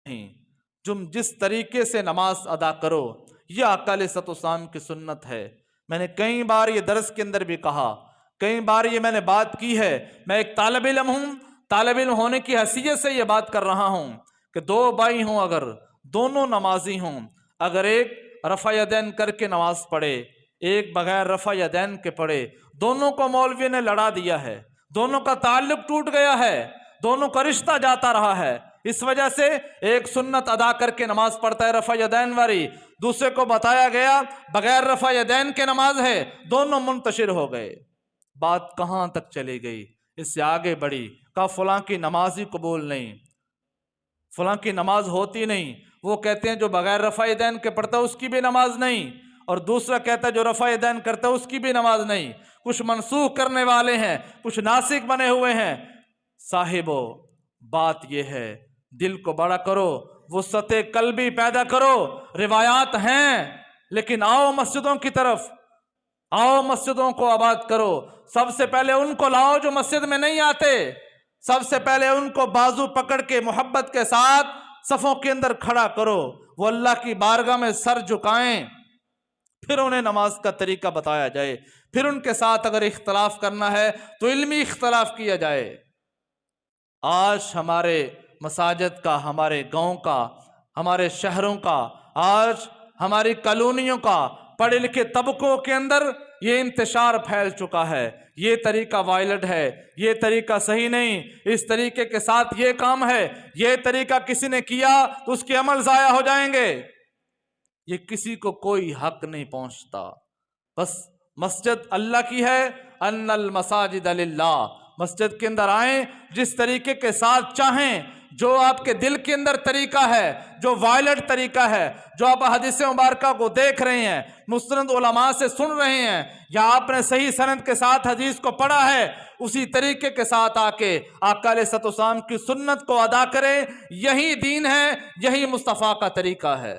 نہیں، تم جس طریقے سے نماز ادا کرو یہ آقا علیہ الصلوۃ والسلام کی سنت ہے۔ میں نے کئی بار یہ درس کے اندر بھی کہا، کئی بار یہ میں نے بات کی ہے، میں ایک طالب علم ہوں، طالب علم ہونے کی حیثیت سے یہ بات کر رہا ہوں کہ دو بھائی ہوں، اگر دونوں نمازی ہوں، اگر ایک رفع یدین کر کے نماز پڑھے، ایک بغیر رفع یدین کے پڑھے، دونوں کو مولوی نے لڑا دیا ہے، دونوں کا تعلق ٹوٹ گیا ہے، دونوں کا رشتہ جاتا رہا ہے۔ اس وجہ سے ایک سنت ادا کر کے نماز پڑھتا ہے رفع یدین والی، دوسرے کو بتایا گیا بغیر رفع یدین کے نماز ہے، دونوں منتشر ہو گئے۔ بات کہاں تک چلی گئی؟ اس سے آگے بڑھی، کہا فلاں کی نماز ہی قبول نہیں، فلاں کی نماز ہوتی نہیں۔ وہ کہتے ہیں جو بغیر رفع یدین کے پڑھتا ہے اس کی بھی نماز نہیں، اور دوسرا کہتا ہے جو رفع یدین کرتا ہے اس کی بھی نماز نہیں۔ کچھ منسوخ کرنے والے ہیں، کچھ ناسخ بنے ہوئے ہیں۔ صاحبو، بات یہ ہے دل کو بڑا کرو، وسعت قلبی پیدا کرو۔ روایات ہیں لیکن آؤ مسجدوں کی طرف، آؤ مسجدوں کو آباد کرو۔ سب سے پہلے ان کو لاؤ جو مسجد میں نہیں آتے، سب سے پہلے ان کو بازو پکڑ کے محبت کے ساتھ صفوں کے اندر کھڑا کرو، وہ اللہ کی بارگاہ میں سر جھکائیں، پھر انہیں نماز کا طریقہ بتایا جائے، پھر ان کے ساتھ اگر اختلاف کرنا ہے تو علمی اختلاف کیا جائے۔ آج ہمارے مساجد کا، ہمارے گاؤں کا، ہمارے شہروں کا، آج ہماری کالونیوں کا، پڑھے لکھے طبقوں کے اندر یہ انتشار پھیل چکا ہے۔ یہ طریقہ وائلڈ ہے، یہ طریقہ صحیح نہیں، اس طریقے کے ساتھ یہ کام ہے، یہ طریقہ کسی نے کیا تو اس کے عمل ضائع ہو جائیں گے۔ یہ کسی کو کوئی حق نہیں پہنچتا۔ بس مسجد اللہ کی ہے، ان المساجد للہ۔ مسجد کے اندر آئیں، جس طریقے کے ساتھ چاہیں، جو آپ کے دل کے اندر طریقہ ہے، جو وائلڈ طریقہ ہے، جو آپ حدیث مبارکہ کو دیکھ رہے ہیں، مستند علماء سے سن رہے ہیں، یا آپ نے صحیح سند کے ساتھ حدیث کو پڑھا ہے، اسی طریقے کے ساتھ آ کے آقا علیہ الصلوۃ والسلام کی سنت کو ادا کریں۔ یہی دین ہے، یہی مصطفیٰ کا طریقہ ہے۔